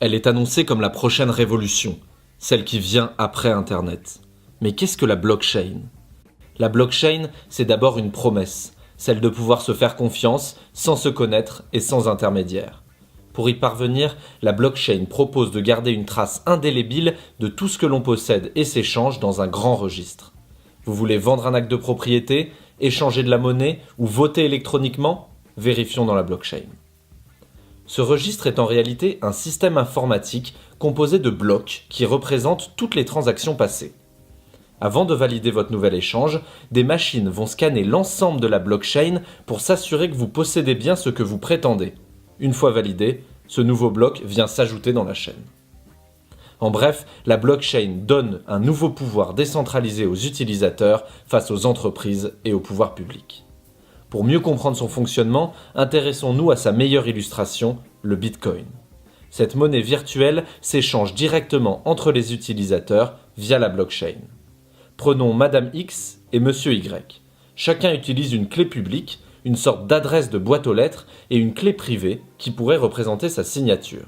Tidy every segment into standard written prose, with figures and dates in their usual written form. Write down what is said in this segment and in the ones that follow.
Elle est annoncée comme la prochaine révolution, celle qui vient après Internet. Mais qu'est-ce que la blockchain ? La blockchain, c'est d'abord une promesse, celle de pouvoir se faire confiance sans se connaître et sans intermédiaire. Pour y parvenir, la blockchain propose de garder une trace indélébile de tout ce que l'on possède et s'échange dans un grand registre. Vous voulez vendre un acte de propriété, échanger de la monnaie ou voter électroniquement ? Vérifions dans la blockchain. Ce registre est en réalité un système informatique composé de blocs qui représentent toutes les transactions passées. Avant de valider votre nouvel échange, des machines vont scanner l'ensemble de la blockchain pour s'assurer que vous possédez bien ce que vous prétendez. Une fois validé, ce nouveau bloc vient s'ajouter dans la chaîne. En bref, la blockchain donne un nouveau pouvoir décentralisé aux utilisateurs face aux entreprises et au pouvoir public. Pour mieux comprendre son fonctionnement, intéressons-nous à sa meilleure illustration, le Bitcoin. Cette monnaie virtuelle s'échange directement entre les utilisateurs via la blockchain. Prenons Madame X et Monsieur Y. Chacun utilise une clé publique, une sorte d'adresse de boîte aux lettres et une clé privée qui pourrait représenter sa signature.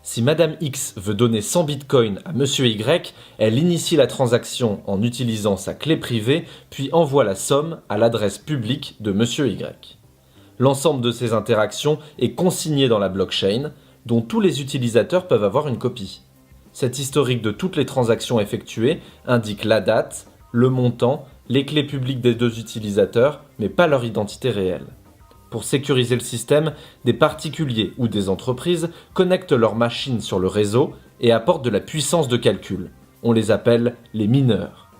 Si Madame X veut donner 100 bitcoins à Monsieur Y, elle initie la transaction en utilisant sa clé privée, puis envoie la somme à l'adresse publique de Monsieur Y. L'ensemble de ces interactions est consigné dans la blockchain, dont tous les utilisateurs peuvent avoir une copie. Cet historique de toutes les transactions effectuées indique la date, le montant, les clés publiques des deux utilisateurs, mais pas leur identité réelle. Pour sécuriser le système, des particuliers ou des entreprises connectent leurs machines sur le réseau et apportent de la puissance de calcul. On les appelle les mineurs.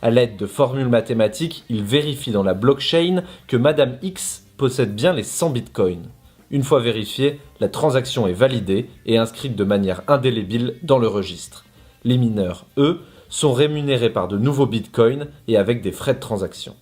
À l'aide de formules mathématiques, ils vérifient dans la blockchain que Madame X possède bien les 100 bitcoins. Une fois vérifiée, la transaction est validée et inscrite de manière indélébile dans le registre. Les mineurs, eux, sont rémunérés par de nouveaux bitcoins et avec des frais de transaction.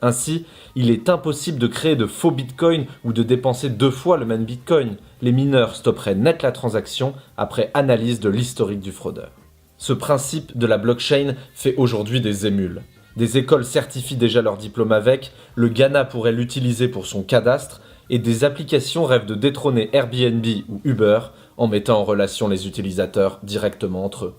Ainsi, il est impossible de créer de faux bitcoins ou de dépenser 2 fois le même bitcoin. Les mineurs stopperaient net la transaction après analyse de l'historique du fraudeur. Ce principe de la blockchain fait aujourd'hui des émules. Des écoles certifient déjà leur diplôme avec, le Ghana pourrait l'utiliser pour son cadastre, et des applications rêvent de détrôner Airbnb ou Uber en mettant en relation les utilisateurs directement entre eux.